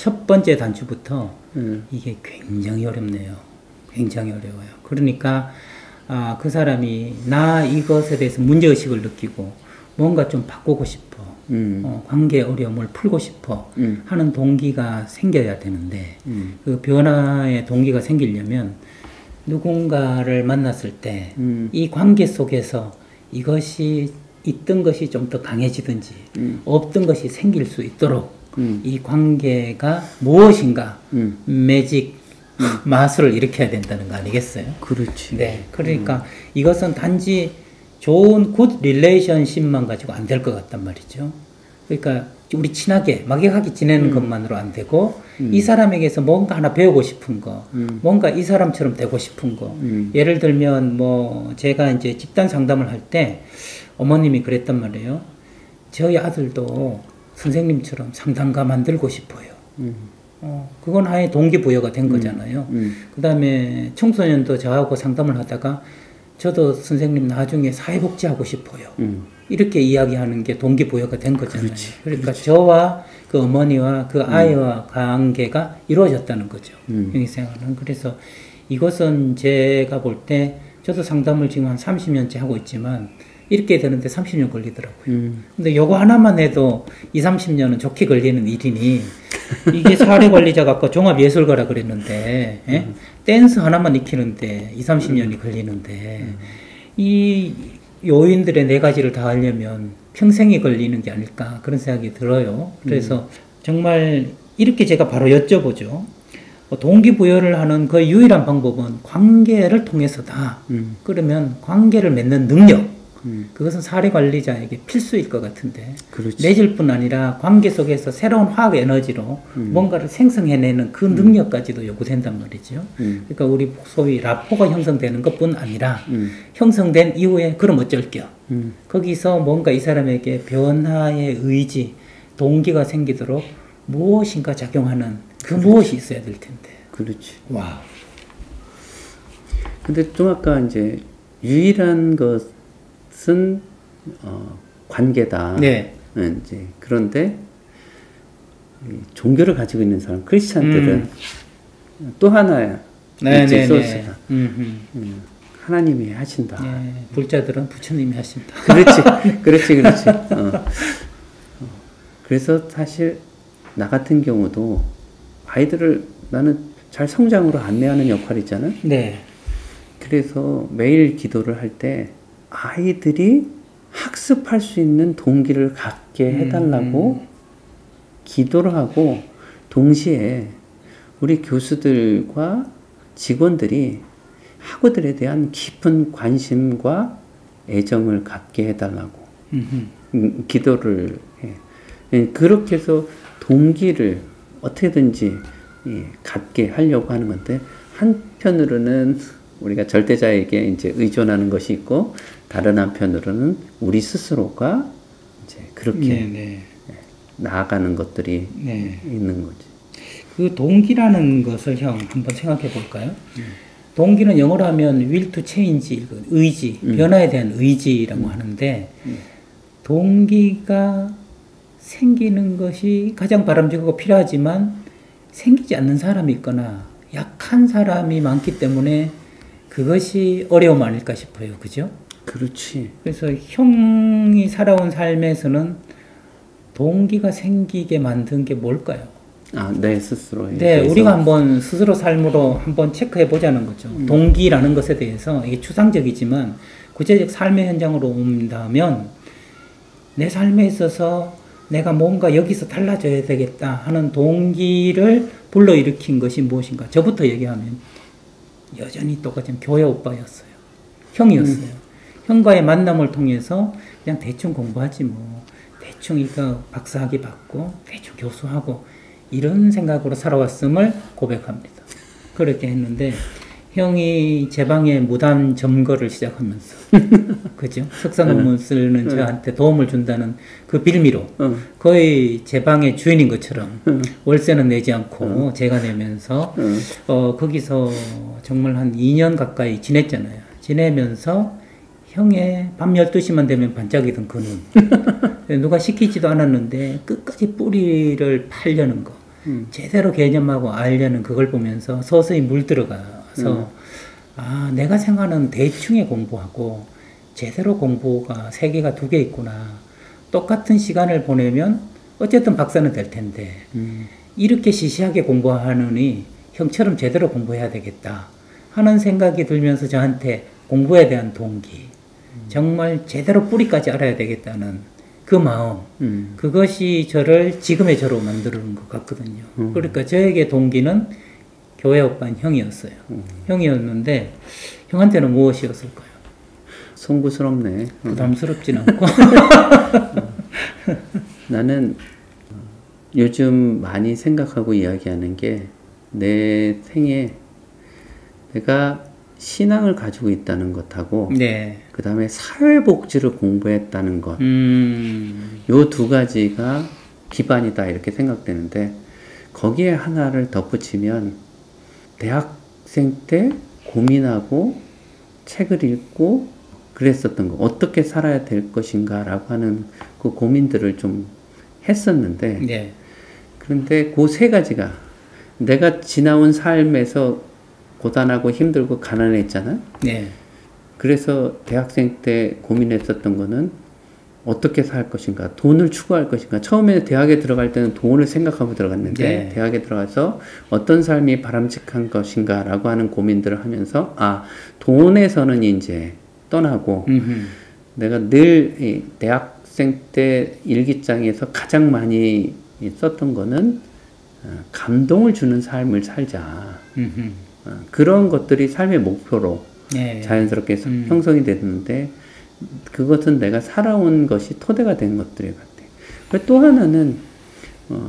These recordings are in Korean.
첫 번째 단추부터 이게 굉장히 어렵네요. 굉장히 어려워요. 그러니까 그 사람이 나 이것에 대해서 문제의식을 느끼고 뭔가 좀 바꾸고 싶어. 관계 어려움을 풀고 싶어 하는 동기가 생겨야 되는데 그 변화의 동기가 생기려면 누군가를 만났을 때 이 관계 속에서 이것이 있던 것이 좀 더 강해지든지 없던 것이 생길 수 있도록 이 관계가 무엇인가 매직 마술을 일으켜야 된다는 거 아니겠어요? 그렇지. 네, 그러니까 이것은 단지 좋은 굿 릴레이션십만 가지고 안 될 것 같단 말이죠. 그러니까 우리 친하게 막연하게 지내는 것만으로 안 되고 이 사람에게서 뭔가 하나 배우고 싶은 거, 뭔가 이 사람처럼 되고 싶은 거. 예를 들면 뭐 제가 이제 집단 상담을 할 때 어머님이 그랬단 말이에요. 저희 아들도 선생님처럼 상담가 만들고 싶어요. 그건 하나의 동기부여가 된 거잖아요. 그 다음에 청소년도 저하고 상담을 하다가 저도 선생님 나중에 사회복지하고 싶어요. 이렇게 이야기하는 게 동기부여가 된 거잖아요. 그렇지, 그러니까 그렇지. 저와 그 어머니와 그 아이와 관계가 이루어졌다는 거죠. 형이생활은. 그래서 이것은 제가 볼 때 저도 상담을 지금 한 30년째 하고 있지만 이렇게 되는데 30년 걸리더라고요. 근데 요거 하나만 해도 20, 30년은 좋게 걸리는 일이니 이게 사례관리자가 아까 종합예술가라 그랬는데 예? 댄스 하나만 익히는데 20, 30년이 걸리는데 이 요인들의 네 가지를 다 하려면 평생이 걸리는 게 아닐까 그런 생각이 들어요. 그래서 정말 이렇게 제가 바로 여쭤보죠. 동기부여를 하는 그 유일한 방법은 관계를 통해서다. 그러면 관계를 맺는 능력 그것은 사례관리자에게 필수일 것 같은데 그렇지. 맺을 뿐 아니라 관계 속에서 새로운 화학 에너지로 뭔가를 생성해내는 그 능력까지도 요구된단 말이죠. 그러니까 우리 소위 라포가 형성되는 것뿐 아니라 형성된 이후에 그럼 어쩔겨. 거기서 뭔가 이 사람에게 변화의 의지, 동기가 생기도록 무엇인가 작용하는 그 그렇지. 무엇이 있어야 될 텐데. 그렇지. 와. 근데 좀 아까 이제 유일한 것은 관계다. 네. 이제 그런데 종교를 가지고 있는 사람 크리스찬들은 또 하나야. 네, 소스가. 하나님이 하신다. 네, 불자들은 부처님이 하신다. 그렇지. 그래서 사실 나 같은 경우도 아이들을 나는 잘 성장으로 안내하는 역할이잖아. 네. 그래서 매일 기도를 할 때 아이들이 학습할 수 있는 동기를 갖게 해달라고 기도를 하고 동시에 우리 교수들과 직원들이 학우들에 대한 깊은 관심과 애정을 갖게 해달라고 기도를 해. 그렇게 해서 동기를 어떻게든지 갖게 하려고 하는 건데 한편으로는 우리가 절대자에게 이제 의존하는 것이 있고 다른 한편으로는 우리 스스로가 이제 그렇게 나아가는 것들이 있는 거지. 그 동기라는 것을 형 한번 생각해 볼까요? 동기는 영어로 하면 will to change, 의지, 변화에 대한 의지라고 하는데 동기가 생기는 것이 가장 바람직하고 필요하지만 생기지 않는 사람이 있거나 약한 사람이 많기 때문에 그것이 어려움 아닐까 싶어요. 그죠? 그렇지. 그래서 형이 살아온 삶에서는 동기가 생기게 만든 게 뭘까요? 내 스스로에 네, 대해서. 우리가 한번 스스로 삶으로 한번 체크해 보자는 거죠. 동기라는 것에 대해서 이게 추상적이지만 구체적 삶의 현장으로 옮긴다면 내 삶에 있어서 내가 뭔가 여기서 달라져야 되겠다 하는 동기를 불러일으킨 것이 무엇인가? 저부터 얘기하면 여전히 똑같은 교회 오빠였어요. 형이었어요. 형과의 만남을 통해서 그냥 대충 공부하지 뭐. 대충 이거 박사학위 받고 대충 교수하고 이런 생각으로 살아왔음을 고백합니다. 그렇게 했는데 형이 제 방에 무단 점거를 시작하면서 그죠? 석사 논문 쓰는 저한테 도움을 준다는 그 빌미로 거의 제 방의 주인인 것처럼 월세는 내지 않고 제가 내면서 거기서 정말 한 2년 가까이 지냈잖아요. 지내면서 형의 밤 12시만 되면 반짝이던 그 눈. 누가 시키지도 않았는데 끝까지 뿌리를 팔려는 거. 제대로 개념하고 알려는 그걸 보면서 서서히 물들어가서 아, 내가 생각하는 대충의 공부하고 제대로 공부가 세계가 두 개 있구나. 똑같은 시간을 보내면 어쨌든 박사는 될 텐데 이렇게 시시하게 공부하느니 형처럼 제대로 공부해야 되겠다 하는 생각이 들면서 저한테 공부에 대한 동기, 정말 제대로 뿌리까지 알아야 되겠다는 그 마음, 그것이 저를 지금의 저로 만드는 것 같거든요. 그러니까 저에게 동기는 교회 오빠인 형이었어요. 형이었는데 형한테는 무엇이었을까요? 송구스럽네. 부담스럽진 않고. 나는 요즘 많이 생각하고 이야기하는 게 내 생에 내가 신앙을 가지고 있다는 것하고 네. 그 다음에 사회복지를 공부했다는 것, 요 두 가지가 기반이다 이렇게 생각되는데 거기에 하나를 덧붙이면 대학생 때 고민하고 책을 읽고 그랬었던 거, 어떻게 살아야 될 것인가 라고 하는 그 고민들을 좀 했었는데 네. 그런데 그 세 가지가 내가 지나온 삶에서 고단하고 힘들고 가난했잖아. 네. 그래서 대학생 때 고민했었던 거는 어떻게 살 것인가, 돈을 추구할 것인가. 처음에 대학에 들어갈 때는 돈을 생각하고 들어갔는데 네. 대학에 들어가서 어떤 삶이 바람직한 것인가 라고 하는 고민들을 하면서 아, 돈에서는 이제 떠나고 내가 늘 이 대학생 때 일기장에서 가장 많이 썼던 거는 감동을 주는 삶을 살자. 그런 것들이 삶의 목표로 네. 자연스럽게 형성이 됐는데 그것은 내가 살아온 것이 토대가 된 것들 같아. 또 하나는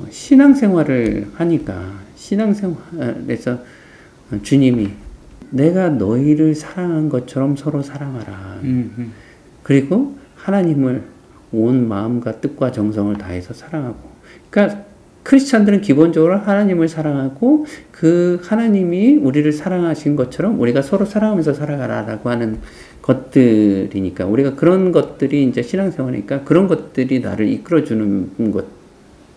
신앙생활을 하니까 신앙생활에서 주님이 내가 너희를 사랑한 것처럼 서로 사랑하라. 그리고 하나님을 온 마음과 뜻과 정성을 다해서 사랑하고. 그러니까 크리스찬들은 기본적으로 하나님을 사랑하고 그 하나님이 우리를 사랑하신 것처럼 우리가 서로 사랑하면서 살아가라라고 하는 것들이니까 우리가 그런 것들이 이제 신앙생활이니까 그런 것들이 나를 이끌어주는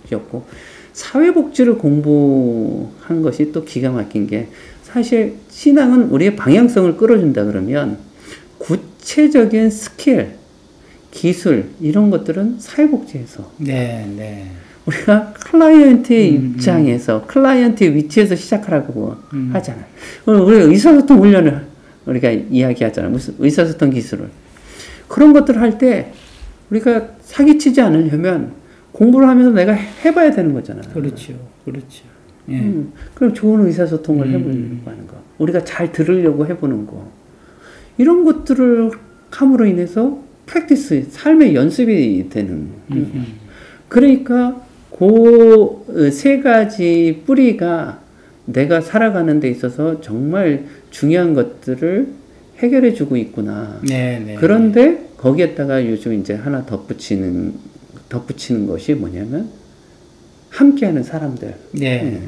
것이었고 사회복지를 공부한 것이 또 기가 막힌 게 사실 신앙은 우리의 방향성을 끌어준다 그러면 구체적인 스킬, 기술 이런 것들은 사회복지에서 네, 네. 우리가 클라이언트의 입장에서 클라이언트의 위치에서 시작하라고 하잖아요. 우리 의사소통 훈련을 우리가 이야기하잖아요. 무슨 의사소통 기술을. 그런 것들을 할 때 우리가 사기치지 않으려면 공부를 하면서 내가 해봐야 되는 거잖아요. 그렇죠. 그렇죠. 예. 그럼 좋은 의사소통을 해보려고 하는 거. 우리가 잘 들으려고 해보는 거. 이런 것들을 함으로 인해서 프랙티스, 삶의 연습이 되는. 그러니까 그 세 가지 뿌리가 내가 살아가는 데 있어서 정말 중요한 것들을 해결해 주고 있구나. 네, 네. 그런데 거기에다가 요즘 이제 하나 덧붙이는 것이 뭐냐면 함께하는 사람들. 네.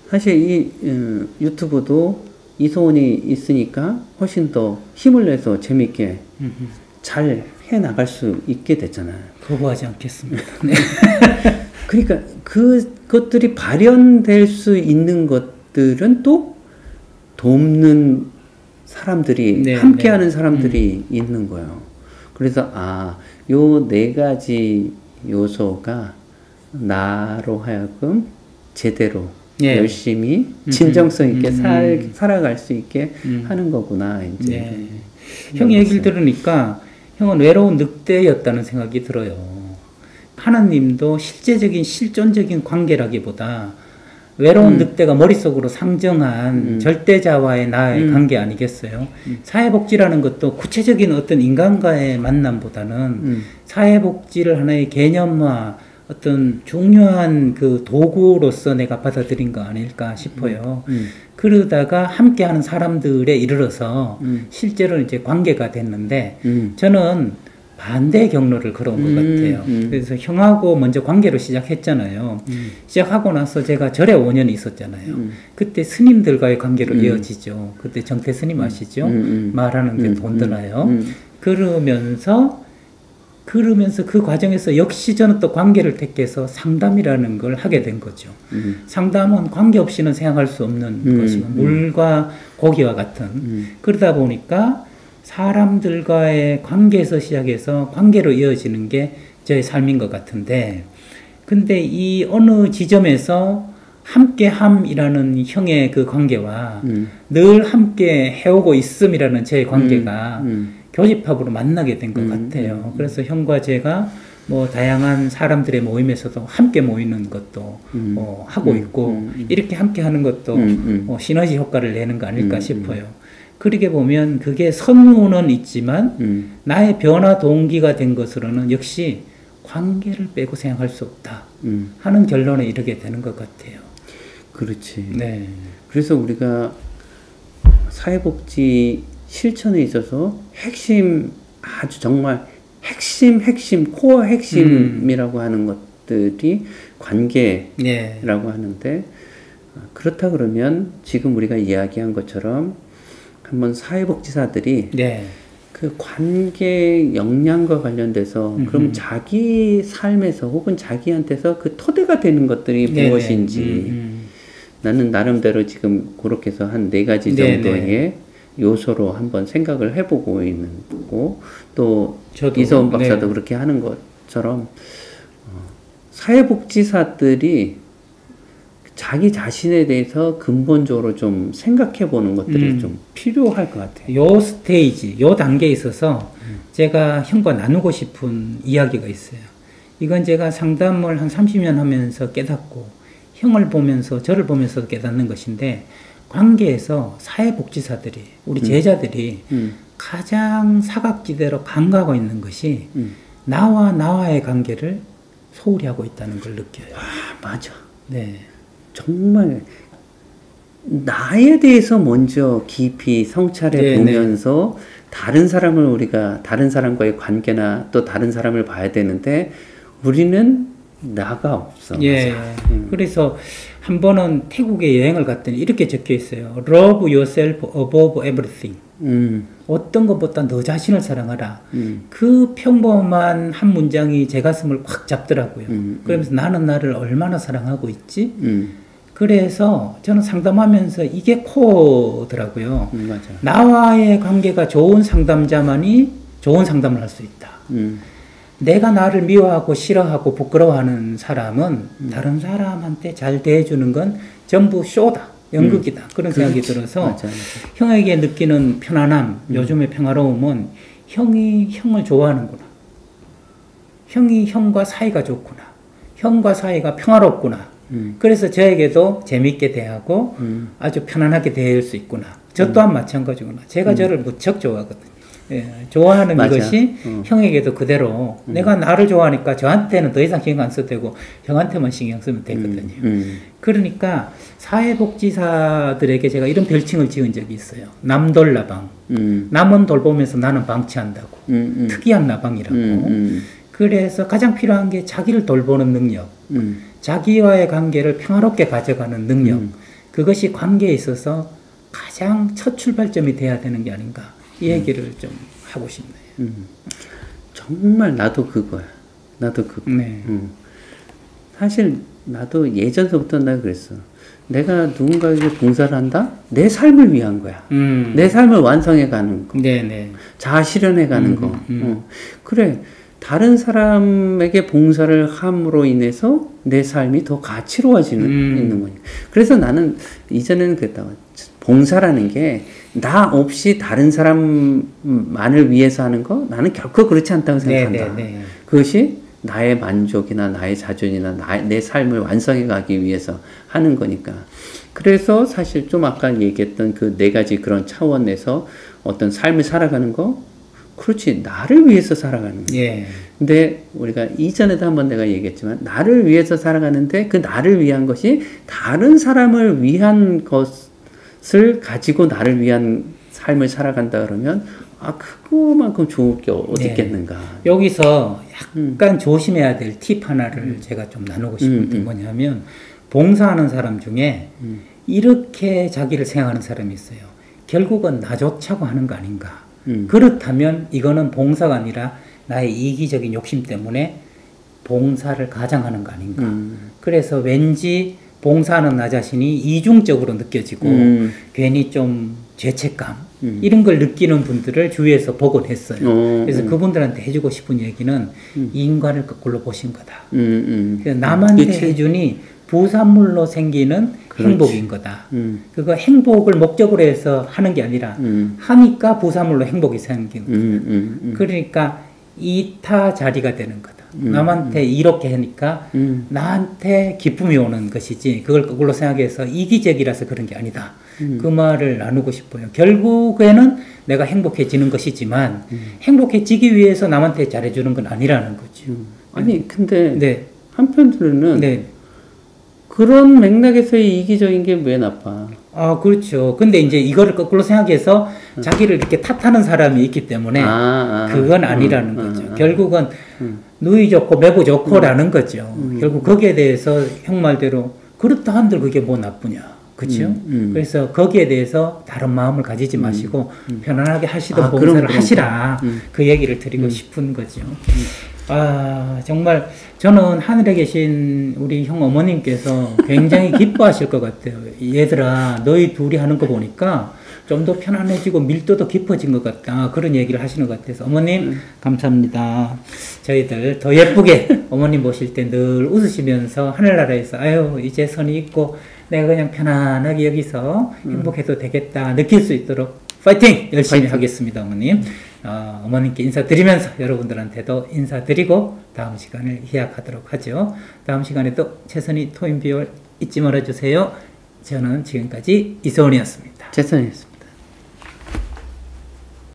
사실 이 유튜브도 이소원이 있으니까 훨씬 더 힘을 내서 재밌게 잘 해나갈 수 있게 됐잖아요. 거부하지 않겠습니다. 네. 그러니까 그것들이 발현될 수 있는 것들은 또 돕는 사람들이 네, 함께하는 네. 사람들이 있는 거예요. 그래서 요 네 가지 요소가 나로 하여금 제대로 예. 열심히 진정성 있게 살아갈 수 있게 하는 거구나. 이제 네. 형 얘기를 들으니까 형은 외로운 늑대였다는 생각이 들어요. 하나님도 실제적인 실존적인 관계라기보다 외로운 늑대가 머릿속으로 상정한 절대자와의 나의 관계 아니겠어요? 사회복지라는 것도 구체적인 어떤 인간과의 만남보다는 사회복지를 하나의 개념화, 어떤 중요한 그 도구로서 내가 받아들인 거 아닐까 싶어요. 그러다가 함께하는 사람들에 이르러서 실제로 이제 관계가 됐는데 저는 반대의 경로를 걸어온 것 같아요. 그래서 형하고 먼저 관계로 시작했잖아요. 시작하고 나서 제가 절에 5년 있었잖아요. 그때 스님들과의 관계로 이어지죠. 그때 정태 스님 아시죠? 말하는 게 돈 드나요? 그러면서 그러면서 그 과정에서 역시 저는 또 관계를 택해서 상담이라는 걸 하게 된 거죠. 상담은 관계 없이는 생각할 수 없는 것이고 물과 고기와 같은 그러다 보니까 사람들과의 관계에서 시작해서 관계로 이어지는 게 저의 삶인 것 같은데 근데 이 어느 지점에서 함께함이라는 형의 그 관계와 늘 함께 해오고 있음이라는 제 관계가 교집합으로 만나게 된 것 같아요. 그래서 형과 제가 뭐 다양한 사람들의 모임에서도 함께 모이는 것도 하고 있고 이렇게 함께 하는 것도 시너지 효과를 내는 거 아닐까 싶어요. 그렇게 보면 그게 선우는 있지만 나의 변화 동기가 된 것으로는 역시 관계를 빼고 생각할 수 없다 하는 결론에 이르게 되는 것 같아요. 그렇지. 네. 그래서 우리가 사회복지 실천에 있어서 핵심 아주 정말 핵심 코어 핵심이라고 하는 것들이 관계라고 네. 하는데 그렇다 그러면 지금 우리가 이야기한 것처럼 한번 사회복지사들이 네. 그 관계 역량과 관련돼서 그럼 자기 삶에서 혹은 자기한테서 그 토대가 되는 것들이 네네. 무엇인지 나는 나름대로 지금 그렇게 해서 한 4가지 네네. 정도의 요소로 한번 생각을 해보고 있는 거고 또 저도, 이서훈 박사도 네. 그렇게 하는 것처럼 사회복지사들이 자기 자신에 대해서 근본적으로 좀 생각해 보는 것들이 좀 필요할 것 같아요. 요 스테이지, 요 단계에 있어서 제가 형과 나누고 싶은 이야기가 있어요. 이건 제가 상담을 한 30년 하면서 깨닫고 형을 보면서 저를 보면서 깨닫는 것인데 관계에서 사회복지사들이 우리 제자들이 가장 사각지대로 간과하고 있는 것이 나와 나와의 관계를 소홀히 하고 있다는 걸 느껴요. 아, 맞아. 네. 정말 나에 대해서 먼저 깊이 성찰해 네, 보면서 다른 사람을 우리가 다른 사람과의 관계나 또 다른 사람을 봐야 되는데 우리는 나가 없어. 예. 그래서 한 번은 태국에 여행을 갔더니 이렇게 적혀 있어요. Love yourself above everything. 어떤 것보다 너 자신을 사랑하라. 그 평범한 한 문장이 제 가슴을 꽉 잡더라고요. 그러면서 나는 나를 얼마나 사랑하고 있지? 그래서 저는 상담하면서 이게 코어더라고요. 맞아. 나와의 관계가 좋은 상담자만이 좋은 상담을 할 수 있다. 내가 나를 미워하고 싫어하고 부끄러워하는 사람은 다른 사람한테 잘 대해주는 건 전부 쇼다. 연극이다. 그런 생각이 들어서 맞아. 형에게 느끼는 편안함, 요즘의 평화로움은 형이 형을 좋아하는구나. 형이 형과 사이가 좋구나. 형과 사이가 평화롭구나. 그래서 저에게도 재밌게 대하고 아주 편안하게 대할 수 있구나. 저 또한 마찬가지구나. 제가 저를 무척 좋아하거든요. 예, 좋아하는 맞아. 것이 형에게도 그대로 내가 나를 좋아하니까 저한테는 더 이상 신경 안 써도 되고 형한테만 신경 쓰면 되거든요. 그러니까 사회복지사들에게 제가 이런 별칭을 지은 적이 있어요. 남돌나방. 남은 돌보면서 나는 방치한다고. 특이한 나방이라고. 그래서 가장 필요한 게 자기를 돌보는 능력. 자기와의 관계를 평화롭게 가져가는 능력. 그것이 관계에 있어서 가장 첫 출발점이 돼야 되는 게 아닌가. 이 얘기를 좀 하고 싶네요. 정말 나도 그거야. 나도 그거. 네. 사실 나도 예전서부터 나 그랬어. 내가 누군가에게 봉사를 한다? 내 삶을 위한 거야. 내 삶을 완성해 가는 거. 네네. 자아 실현해 가는 거. 그래. 다른 사람에게 봉사를 함으로 인해서 내 삶이 더 가치로워지는 있는 거니까. 그래서 나는 이전에는 그랬다고. 봉사라는 게 나 없이 다른 사람만을 위해서 하는 거 나는 결코 그렇지 않다고 생각한다. 네네네. 그것이 나의 만족이나 나의 자존이나 내 삶을 완성해 가기 위해서 하는 거니까. 그래서 사실 좀 아까 얘기했던 그 4가지 그런 차원에서 어떤 삶을 살아가는 거 그렇지 나를 위해서 살아가는 거야. 예. 근데 우리가 이전에도 한번 내가 얘기했지만 나를 위해서 살아가는데 그 나를 위한 것이 다른 사람을 위한 것을 가지고 나를 위한 삶을 살아간다 그러면 아 그거만큼 좋을 게 어디 있겠는가. 여기서 약간 조심해야 될 팁 하나를 제가 좀 나누고 싶은 게 뭐냐면 봉사하는 사람 중에 이렇게 자기를 생각하는 사람이 있어요. 결국은 나 좋자고 하는 거 아닌가. 그렇다면 이거는 봉사가 아니라 나의 이기적인 욕심 때문에 봉사를 가장하는 거 아닌가. 그래서 왠지 봉사하는 나 자신이 이중적으로 느껴지고 괜히 좀 죄책감 이런 걸 느끼는 분들을 주위에서 보곤 했어요. 그래서 그분들한테 해주고 싶은 얘기는 인간을 거꾸로 보신 거다. 그래서 남한테 해주니 부산물로 생기는 그렇지. 행복인 거다. 그거 행복을 목적으로 해서 하는 게 아니라 하니까 부산물로 행복이 생기는 거다. 그러니까 이타 자리가 되는 거다. 남한테 이렇게 하니까 나한테 기쁨이 오는 것이지 그걸 거꾸로 생각해서 이기적이라서 그런 게 아니다. 그 말을 나누고 싶어요. 결국에는 내가 행복해지는 것이지만 행복해지기 위해서 남한테 잘해주는 건 아니라는 거죠. 아니 근데 네. 한편으로는 네. 그런 맥락에서의 이기적인 게 왜 나빠? 아, 그렇죠. 근데 이제 이거를 거꾸로 생각해서 자기를 이렇게 탓하는 사람이 있기 때문에 그건 아니라는 거죠. 결국은 누이 좋고 매부 좋고라는 거죠. 결국 거기에 대해서 형 말대로 그렇다 한들 그게 뭐 나쁘냐. 그렇죠? 그래서 거기에 대해서 다른 마음을 가지지 마시고 편안하게 하시던 봉사를 하시라. 그 얘기를 드리고 싶은 거죠. 아, 정말 저는 하늘에 계신 우리 형 어머님께서 굉장히 기뻐하실 것 같아요. 얘들아, 너희 둘이 하는 거 보니까 좀 더 편안해지고 밀도도 깊어진 것 같다. 그런 얘기를 하시는 것 같아서 어머님 감사합니다. 저희들 더 예쁘게 어머님 모실 때 늘 웃으시면서 하늘나라에서 아유 이제 선이 있고 내가 그냥 편안하게 여기서 행복해도 되겠다 느낄 수 있도록 파이팅! 열심히 파이팅. 하겠습니다, 어머님. 어머님께 인사드리면서 여러분들한테도 인사드리고 다음 시간을 희약하도록 하죠. 다음 시간에도 최선희 토인비올 잊지 말아주세요. 저는 지금까지 이소은이었습니다. 최선이었습니다.